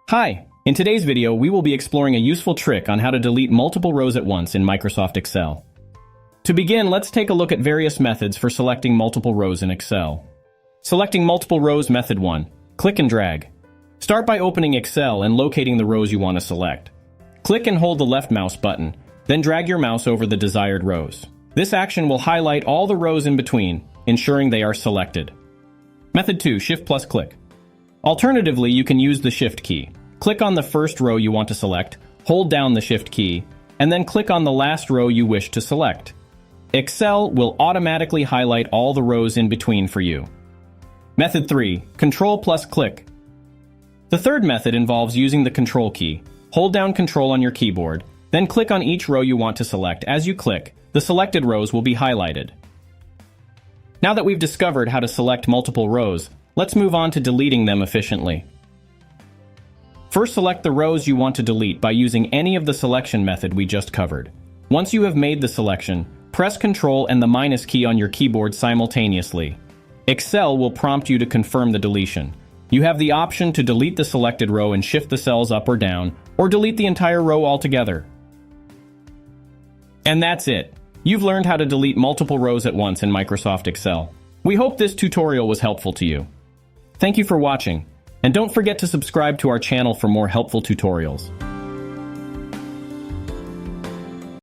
Hi! In today's video, we will be exploring a useful trick on how to delete multiple rows at once in Microsoft Excel. To begin, let's take a look at various methods for selecting multiple rows in Excel. Selecting multiple rows, method 1. Click and drag. Start by opening Excel and locating the rows you want to select. Click and hold the left mouse button, then drag your mouse over the desired rows. This action will highlight all the rows in between, ensuring they are selected. Method 2. Shift plus click. Alternatively, you can use the Shift key. Click on the first row you want to select, hold down the Shift key, and then click on the last row you wish to select. Excel will automatically highlight all the rows in between for you. Method 3. Control plus click. The third method involves using the Control key. Hold down Control on your keyboard, then click on each row you want to select. As you click, the selected rows will be highlighted. Now that we've discovered how to select multiple rows, let's move on to deleting them efficiently. First, select the rows you want to delete by using any of the selection method we just covered. Once you have made the selection, press Ctrl and the minus key on your keyboard simultaneously. Excel will prompt you to confirm the deletion. You have the option to delete the selected row and shift the cells up or down, or delete the entire row altogether. And that's it. You've learned how to delete multiple rows at once in Microsoft Excel. We hope this tutorial was helpful to you. Thank you for watching, and don't forget to subscribe to our channel for more helpful tutorials.